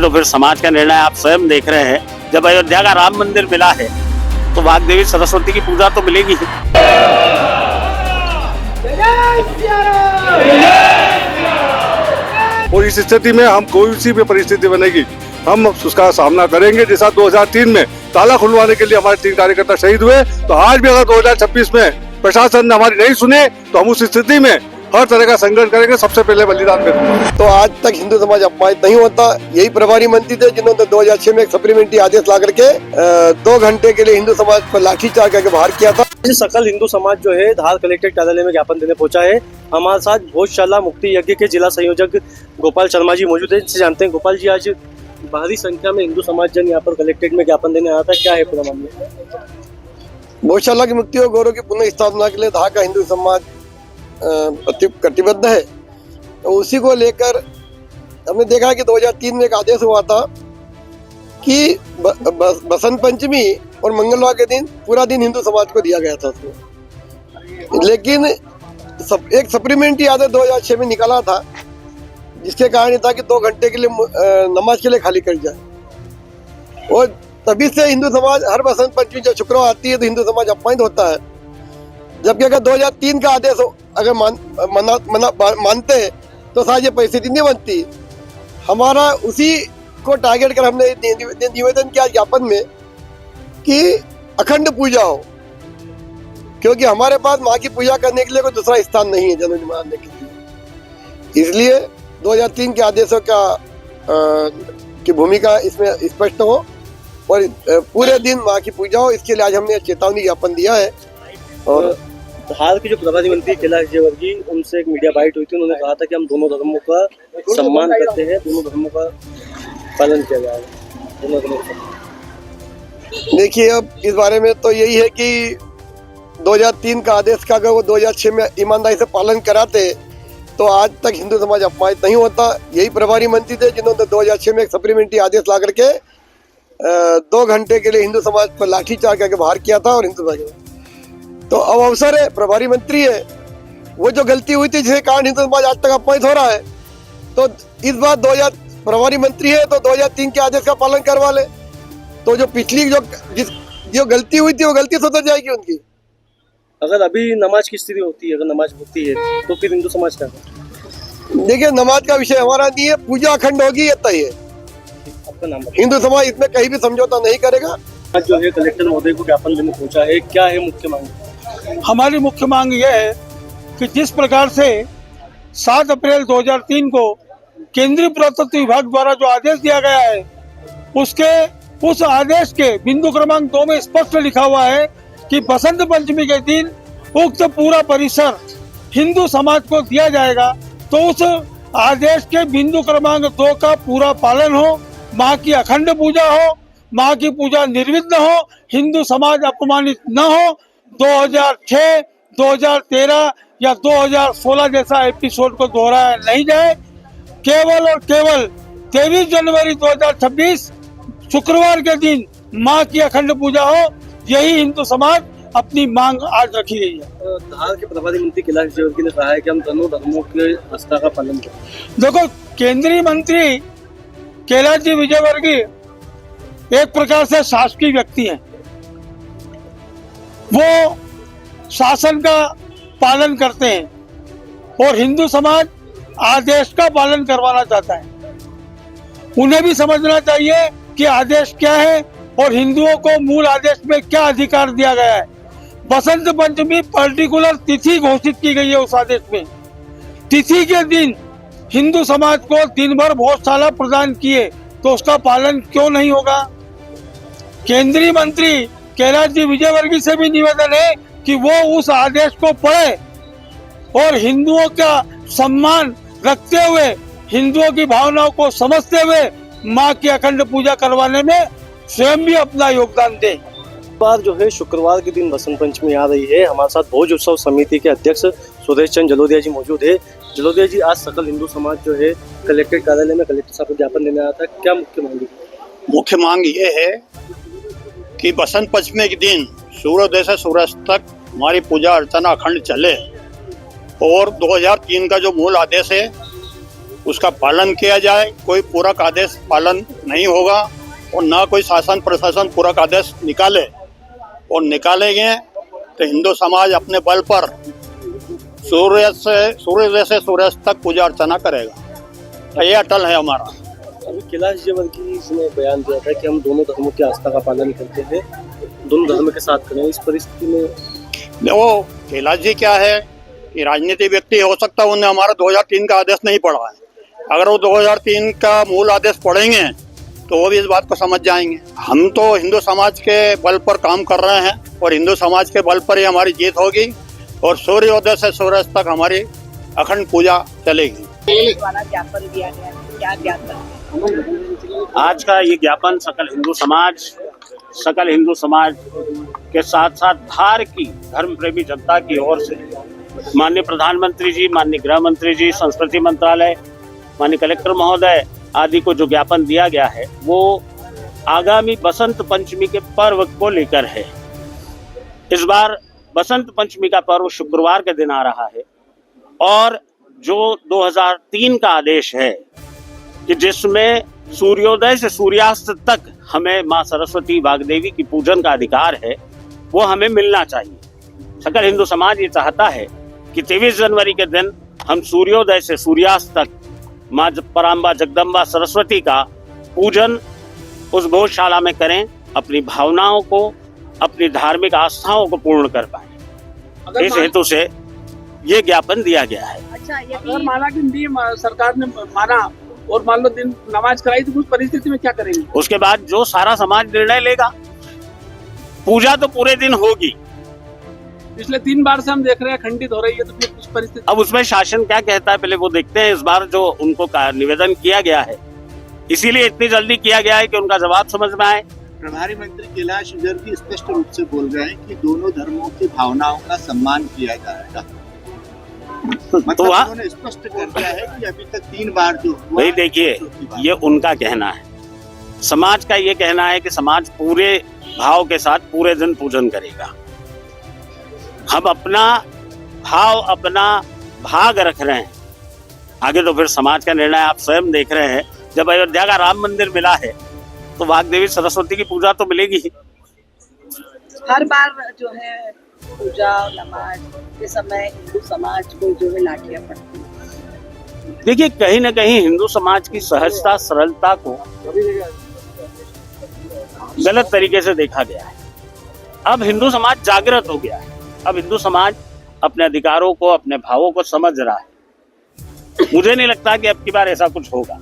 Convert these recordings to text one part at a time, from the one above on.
तो फिर समाज का निर्णय आप स्वयं देख रहे हैं। जब अयोध्या का राम मंदिर मिला है तो वाग्देवी सरस्वती की पूजा तो मिलेगी ही। और इस स्थिति में हम कोई सी भी परिस्थिति बनेगी हम उसका सामना करेंगे। जैसा 2003 में ताला खुलवाने के लिए हमारे 3 कार्यकर्ता शहीद हुए, तो आज भी अगर 2026 में प्रशासन ने हमारी नहीं सुने तो हम उस स्थिति में हर तरह का संघर्ष करेंगे। सबसे पहले बलिदान करेंगे। तो आज तक हिंदू समाज अपमानित नहीं होता। यही प्रभारी मंत्री थे जिन्होंने 2006 में एक सप्लीमेंट्री आदेश ला करके 2 घंटे के लिए हिंदू समाज पर लाठीचार्ज करके बाहर किया था। सकल हिंदू समाज जो है धार कलेक्ट्रेट कार्यालय में ज्ञापन देने पहुंचा है। हमारे साथ भोजशाला मुक्ति यज्ञ के जिला संयोजक गोपाल शर्मा जी मौजूद है, जिनसे जानते हैं। गोपाल जी, आज भारी संख्या में हिंदू समाज जन यहाँ पर कलेक्ट्रेट में ज्ञापन देने आया था, क्या है पूरा मामला? भोजशाला की मुक्ति और गौरव की पुनः स्थापना के लिए धार का हिंदू समाज कटिबद्ध है। तो उसी को लेकर हमने देखा कि 2003 में एक आदेश हुआ था कि बसंत पंचमी और मंगलवार के दिन पूरा दिन हिंदू समाज को दिया गया था उसमें। लेकिन एक सप्लीमेंट्री आदेश 2006 में निकाला था, जिसके कारण था कि 2 घंटे के लिए नमाज के लिए खाली कर जाए। और तभी से हिंदू समाज हर बसंत पंचमी जब शुक्रवार आती है तो हिंदू समाज अपमानित होता है। जबकि अगर 2003 का आदेश अगर मानते हैं तो शायद ये परिस्थिति नहीं बनती। हमारा उसी को टारगेट कर हमने निवेदन किया ज्ञापन में कि अखंड पूजा हो, क्योंकि हमारे पास माँ की पूजा करने के लिए कोई दूसरा स्थान नहीं है जन्मदिन मनाने के लिए। इसलिए 2003 के आदेशों की भूमिका इसमें स्पष्ट हो और पूरे दिन माँ की पूजा हो, इसके लिए आज हमने चेतावनी ज्ञापन दिया है। और धार के जो प्रभारी मंत्री कैलाश विजयवर्गीय, उनसे एक मीडिया बाइट हुई थी। उन्होंने कहा था कि हम दोनों धर्मों का सम्मान करते हैं, दोनों धर्मों का पालन किया जाएगा, दोनों धर्मों का। देखिए, अब इस बारे में तो यही है कि 2003 का आदेश का अगर वो 2006 में ईमानदारी से पालन कराते तो आज तक हिंदू समाज अपमानित नहीं होता। यही प्रभारी मंत्री थे जिन्होंने 2006 में एक सप्लीमेंट्री आदेश ला करके 2 घंटे के लिए हिंदू समाज पर लाठीचार्ज करके बाहर किया था। और हिंदू समाज तो अब अवसर है, प्रभारी मंत्री है, वो जो गलती हुई थी जिसके कारण हिंदू समाज आज तक अपमानित हो रहा है, तो इस बार 2000 प्रभारी मंत्री है तो 2003 के आदेश का पालन करवा ले, तो जो पिछली जो गलती हुई थी वो गलती सुधर जाएगी उनकी। अगर अभी नमाज की स्थिति होती है, अगर नमाज होती है तो फिर हिंदू समाज क्या है? देखिए, नमाज का विषय हमारा नहीं है, पूजा अखंड होगी ये तय है। आपका नाम? हिंदू समाज इसमें कहीं भी समझौता नहीं करेगा। आज जो है कलेक्टर महोदय को ज्ञापन देने पहुंचा है, क्या है मुख्य मांग? हमारी मुख्य मांग यह है कि जिस प्रकार से 7 अप्रैल 2003 को केंद्रीय पुरातत्व विभाग द्वारा जो आदेश दिया गया है, उस आदेश के बिंदु क्रमांक 2 में स्पष्ट लिखा हुआ है कि बसंत पंचमी के दिन उक्त पूरा परिसर हिंदू समाज को दिया जाएगा। तो उस आदेश के बिंदु क्रमांक 2 का पूरा पालन हो, माँ की अखंड पूजा हो, माँ की पूजा निर्विघ्न हो, हिंदू समाज अपमानित न हो। 2006, 2013 या 2016 जैसा एपिसोड को दोहराया नहीं जाए। केवल और केवल 23 जनवरी 2026 शुक्रवार के दिन माँ की अखंड पूजा हो, यही हिंदू समाज अपनी मांग आज रखी गई है। धार के प्रभारी मंत्री कैलाश विजयवर्गीय ने कहा है कि हम दोनों धर्मों के आस्था का पालन करें। देखो, केंद्रीय मंत्री कैलाश जी विजयवर्गीय एक प्रकार से शासकीय व्यक्ति हैं। वो शासन का पालन करते हैं और हिंदू समाज आदेश का पालन करवाना चाहता है। उन्हें भी समझना चाहिए कि आदेश क्या है और हिंदुओं को मूल आदेश में क्या अधिकार दिया गया है। बसंत पंचमी पर्टिकुलर तिथि घोषित की गई है उस आदेश में। तिथि के दिन हिंदू समाज को दिन भर भोजशाला प्रदान किए तो उसका पालन क्यों नहीं होगा? केंद्रीय मंत्री कैलाश जी विजयवर्गीय से भी निवेदन है कि वो उस आदेश को पढ़े और हिंदुओं का सम्मान रखते हुए, हिंदुओं की भावनाओं को समझते हुए माँ की अखंड पूजा करवाने में स्वयं भी अपना योगदान दे। बार जो है शुक्रवार के दिन बसंत पंचमी आ रही है। हमारे साथ भोज उत्सव समिति के अध्यक्ष सुरेश चंद जलोदिया जी मौजूद है। जलोदिया जी, आज सकल हिंदू समाज जो है कलेक्ट्रेट कार्यालय में कलेक्टर साहब को ज्ञापन देने आया था, क्या मुख्य मांग? मुख्य मांग ये है कि बसंत पंचमी के दिन सूर्योदय से सूर्यास्त तक हमारी पूजा अर्चना अखंड चले और 2003 का जो मूल आदेश है उसका पालन किया जाए। कोई पूरक आदेश पालन नहीं होगा और ना कोई शासन प्रशासन पूरक आदेश निकाले, और निकालेंगे तो हिंदू समाज अपने बल पर सूर्य से सूर्यास्त तक पूजा अर्चना करेगा। तो ये अटल है हमारा। अभी कैलाश विजयवर्गीय ने बयान दिया था कि हम दोनों धर्मों की आस्था का पालन करते थे, दोनों धर्म के साथ करें। इस परिस्थिति में देखो कैलाश जी क्या है कि राजनीतिक व्यक्ति हो सकता है, उन्हें हमारा 2003 का आदेश नहीं पढ़ा है। अगर वो 2003 का मूल आदेश पढ़ेंगे तो वो भी इस बात को समझ जाएंगे। हम तो हिंदू समाज के बल पर काम कर रहे हैं और हिंदू समाज के बल पर ही हमारी जीत होगी और सूर्योदय से सूर्यास्त तक हमारी अखंड पूजा चलेगी। द्वारा ज्ञापन दिया गया है, क्या ज्ञापन? आज का ये ज्ञापन सकल हिंदू समाज के साथ साथ भारत की धर्म प्रेमी जनता की ओर से माननीय प्रधानमंत्री जी, माननीय गृह मंत्री जी, संस्कृति मंत्रालय, माननीय कलेक्टर महोदय आदि को जो ज्ञापन दिया गया है वो आगामी बसंत पंचमी के पर्व को लेकर है। इस बार बसंत पंचमी का पर्व शुक्रवार के दिन आ रहा है और जो 2003 का आदेश है कि जिसमें सूर्योदय से सूर्यास्त तक हमें माँ सरस्वती वाग्देवी की पूजन का अधिकार है, वो हमें मिलना चाहिए। सकल हिंदू समाज ये चाहता है कि 23 जनवरी के दिन हम सूर्योदय से सूर्यास्त तक माँ पराम्बा जगदम्बा सरस्वती का पूजन उस भोजशाला में करें, अपनी भावनाओं को, अपनी धार्मिक आस्थाओं को पूर्ण कर पाए। इस हेतु से ये ज्ञापन दिया गया है। अच्छा, ये अगर माना कि दिन सरकार ने माना और मान लो दिन नमाज कराई तो उस परिस्थिति में क्या करेंगे? उसके बाद जो सारा समाज निर्णय लेगा, पूजा तो पूरे दिन होगी। पिछले 3 बार से हम देख रहे हैं खंडित हो रही है, तो फिर उस परिस्थिति अब उसमें शासन क्या कहता है पहले वो देखते हैं। इस बार जो उनको निवेदन किया गया है, इसीलिए इतनी जल्दी किया गया है कि उनका जवाब समझ में आए। प्रभारी मंत्री कैलाश विजयवर्गीय स्पष्ट रूप से बोल रहे हैं कि दोनों धर्मों की भावनाओं का सम्मान किया जाएगा। मतलब तो उन्होंने स्पष्ट कर दिया है कि अभी तक 3 बार जो हुआ, भाई देखिए, ये उनका कहना है। समाज का ये कहना है कि समाज पूरे भाव के साथ पूरे दिन पूजन करेगा। हम अपना भाव, अपना भाग रख रहे हैं, आगे तो फिर समाज का निर्णय आप स्वयं देख रहे हैं। जब अयोध्या का राम मंदिर मिला है तो वाग्देवी सरस्वती की पूजा तो मिलेगी ही। हर बार जो है पूजा नमाज के समय हिंदू समाज को जो है लाठियां पड़ती हैं। देखिए, कहीं ना कहीं हिंदू समाज की सहजता, सरलता को गलत तरीके से देखा गया है। अब हिंदू समाज जागृत हो गया है। अब हिंदू समाज अपने अधिकारों को, अपने भावों को समझ रहा है। मुझे नहीं लगता कि अब की बार ऐसा कुछ होगा,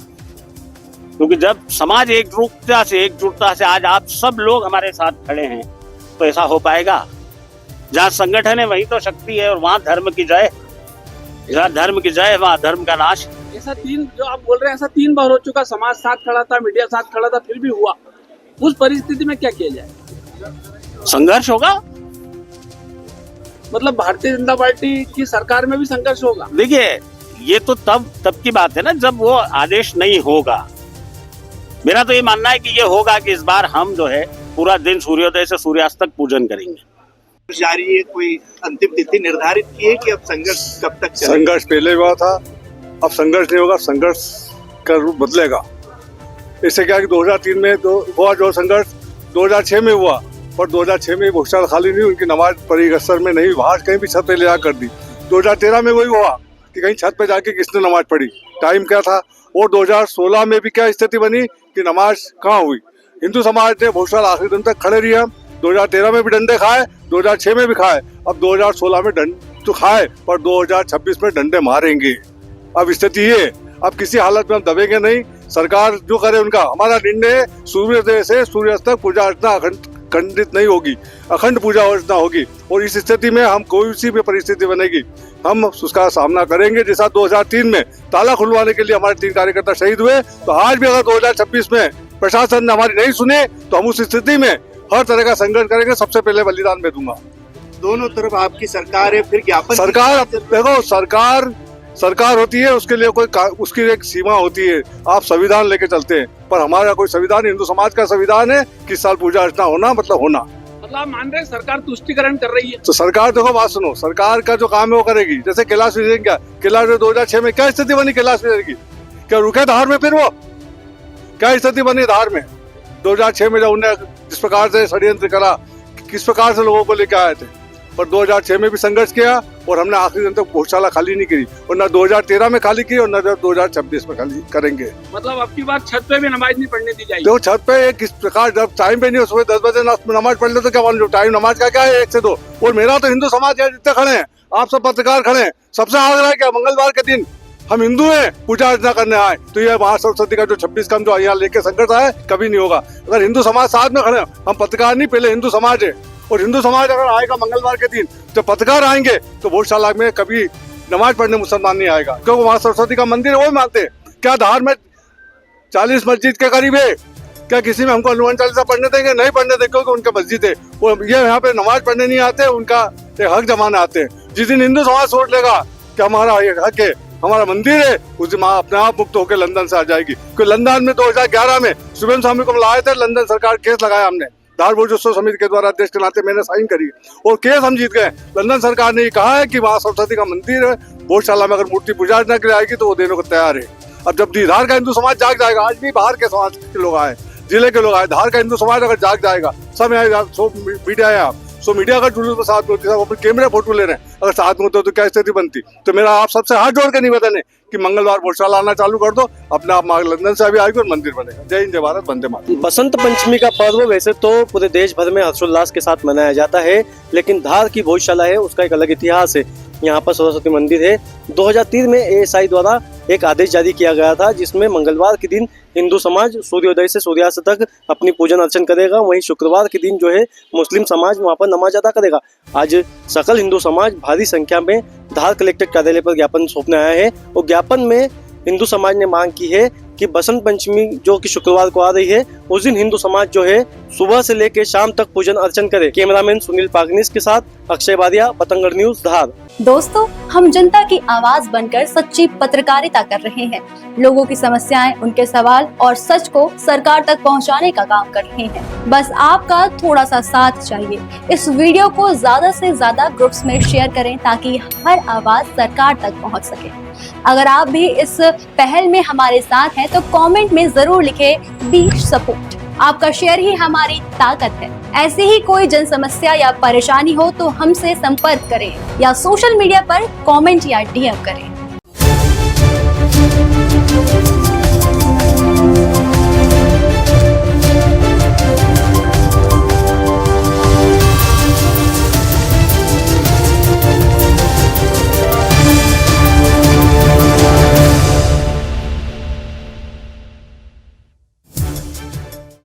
क्योंकि जब समाज एकजुटता से आज आप सब लोग हमारे साथ खड़े हैं तो ऐसा हो पाएगा। जहाँ संगठन है वहीं तो शक्ति है, और वहाँ धर्म की जय, जहाँ धर्म की जय वहाँ धर्म का नाश। ऐसा 3 जो आप बोल रहे हैं, ऐसा 3 बार हो चुका। समाज साथ खड़ा था, मीडिया साथ खड़ा था, फिर भी हुआ। उस परिस्थिति में क्या किया जाए? संघर्ष होगा। मतलब भारतीय जनता पार्टी की सरकार में भी संघर्ष होगा। देखिए, ये तो तब की बात है ना, जब वो आदेश नहीं होगा। मेरा तो ये मानना है कि ये होगा कि इस बार हम जो है पूरा दिन सूर्योदय से सूर्यास्त तक पूजन करेंगे। जारी है, कोई अंतिम तिथि निर्धारित की है कि अब संघर्ष कब तक चलेगा? संघर्ष पहले हुआ था, अब संघर्ष नहीं होगा, संघर्ष का रूप बदलेगा। इससे क्या कि 2003 में हुआ जो संघर्ष 2006 में हुआ, पर 2006 में भोजशाला खाली नहीं, उनकी नमाज परिसर में नहीं, बाहर कहीं भी छत पे ले जा कर दी। 2013 में वही हुआ कि कहीं छत पे जाके किसने नमाज पढ़ी, टाइम क्या था। और 2016 में भी क्या स्थिति बनी कि नमाज कहाँ हुई। हिंदू समाज ने भोजशाला आखिरी दिन तक खड़े रहे। हम 2013 में भी डंडे खाए, 2006 में भी खाए, अब 2016 में डंडे तो खाए, पर 2026 में डंडे मारेंगे। अब स्थिति ये, अब किसी हालत में हम दबेंगे नहीं। सरकार जो करे उनका, हमारा निर्णय सूर्योदय से सूर्यास्त तक पूजा अर्चना खंडित नहीं होगी, अखंड पूजा अर्चना होगी। और इस स्थिति में हम कोई सी भी परिस्थिति बनेगी, हम उसका सामना करेंगे। जैसा 2003 में ताला खुलवाने के लिए हमारे 3 कार्यकर्ता शहीद हुए, तो आज भी अगर 2026 में प्रशासन ने हमारी नहीं सुने तो हम उस स्थिति में हर तरह का संघर्ष करेंगे। सबसे पहले बलिदान मैं दूंगा। दोनों तरफ आपकी सरकार है, फिर ज्ञापन सरकार, देखो सरकार होती है, उसके लिए उसकी एक सीमा होती है। आप संविधान लेके चलते हैं, पर हमारा कोई संविधान, हिंदू समाज का संविधान है कि इस साल पूजा अर्चना होना मतलब होना। मतलब आप मान रहे हैं सरकार तुष्टिकरण कर रही है? तो सरकार, देखो बात सुनो, सरकार का जो काम है वो करेगी। जैसे कैलाश विजय क्या, कैलाश 2006 में क्या स्थिति बनी कैलाश विजय की, क्या रुके धार में? फिर वो क्या स्थिति बनी धार में 2006 में, जब उन्हें जिस प्रकार से षड्यंत्र करा, किस प्रकार से लोगों को लेकर आए थे। पर 2006 में भी संघर्ष किया और हमने आखिरी दिन तक भोजशाला खाली नहीं करी, और न 2013 में खाली की और न 2026 में खाली करेंगे। मतलब अब की बात छत पे भी नमाज नहीं पढ़ने दी जाएगी। तो छत पे किस प्रकार, जब टाइम पे नहीं, सुबह 10 बजे नमाज पढ़ ले तो क्या मालूम टाइम नमाज का क्या है 1 से 2। और मेरा तो हिंदू समाज है, जितने खड़े हैं आप सब पत्रकार खड़े हैं, सबसे आग्रह है क्या मंगलवार के दिन हम हिंदू हैं, पूजा अर्चना करने आए, तो ये महासरस्वती का जो 26 का जो यहाँ लेके संकट आए कभी नहीं होगा। अगर हिंदू समाज साथ में खड़े हैं, हम पत्रकार नहीं, पहले हिंदू समाज है, और हिंदू समाज अगर आएगा मंगलवार के दिन, जब पत्रकार आएंगे तो भोजशाला में कभी नमाज पढ़ने मुसलमान नहीं आएगा, क्योंकि वहाँ सरस्वती का मंदिर है, वो मानते हैं। क्या धार में 40 मस्जिद के करीब है, क्या किसी में हमको हनुमान चालीसा पढ़ने देंगे? नहीं पढ़ने देंगे, क्योंकि उनका मस्जिद है, वो ये यहाँ पे नमाज पढ़ने नहीं आते, उनका हक जमाने आते हैं। जिस दिन हिंदू समाज सोच लेगा कि हमारा ये हक है, हमारा मंदिर है, उस दिन माँ अपने आप मुक्त होकर लंदन से आ जाएगी। क्योंकि लंदन में 2011 में सुबह स्वामी को लाए थे, लंदन सरकार केस लगाया, हमने धार भोजोत्सव समिति के द्वारा अध्यक्ष के नाते मैंने साइन करी और केस हम जीत गए। लंदन सरकार ने कहा है कि वहाँ सरस्वती का मंदिर है, भोजशाला में अगर मूर्ति पूजा अर्चना के लिए आएगी तो वो देने को तैयार है। अब जब धार का हिंदू समाज जाग जाएगा, आज भी बाहर के समाज के लोग आए, जिले के लोग आए, धार का हिंदू समाज अगर जाग जाएगा, सब यहाँ मीडिया है, आप सो मीडिया का जुलूस में साथ में होती है, अपने कैमरे फोटो ले रहे हैं, अगर साथ में होते तो क्या स्थिति बनती। तो मेरा आप सबसे हाथ जोड़ के निवेदन है कि मंगलवार भोजशाला आना चालू कर दो, अपने आप लंदन से अभी आएगी और मंदिर बनेगा। जय हिंद, जय भारत, वंदे मातरम। बसंत पंचमी का पर्व वैसे तो पूरे देश भर में हर्षोल्लास के साथ मनाया जाता है, लेकिन धार की भोजशाला है उसका एक अलग इतिहास है। यहाँ पर सरस्वती मंदिर है। 2003 में एएसआई द्वारा एक आदेश जारी किया गया था, जिसमें मंगलवार के दिन हिंदू समाज सूर्योदय से सूर्यास्त तक अपनी पूजन अर्चन करेगा, वहीं शुक्रवार के दिन जो है मुस्लिम समाज वहाँ पर नमाज अदा करेगा। आज सकल हिंदू समाज भारी संख्या में धार कलेक्ट्रेट कार्यालय पर ज्ञापन सौंपने आया है और ज्ञापन में हिंदू समाज ने मांग की है कि बसंत पंचमी जो कि शुक्रवार को आ रही है, उस दिन हिंदू समाज जो है सुबह से लेकर शाम तक पूजन अर्चन करे। कैमरामैन सुनील पागनीस के साथ अक्षय बादिया, पतंगड़ न्यूज, धार। दोस्तों, हम जनता की आवाज बनकर सच्ची पत्रकारिता कर रहे हैं। लोगों की समस्याएं, उनके सवाल और सच को सरकार तक पहुंचाने का काम कर रहे हैं। बस आपका थोड़ा सा साथ चाहिए। इस वीडियो को ज्यादा से ज्यादा ग्रुप्स में शेयर करें ताकि हर आवाज सरकार तक पहुंच सके। अगर आप भी इस पहल में हमारे साथ हैं तो कमेंट में जरूर लिखें बी सपोर्ट। आपका शेयर ही हमारी ताकत है। ऐसी ही कोई जन समस्या या परेशानी हो तो हमसे संपर्क करें या सोशल मीडिया पर कमेंट या डीएम करें।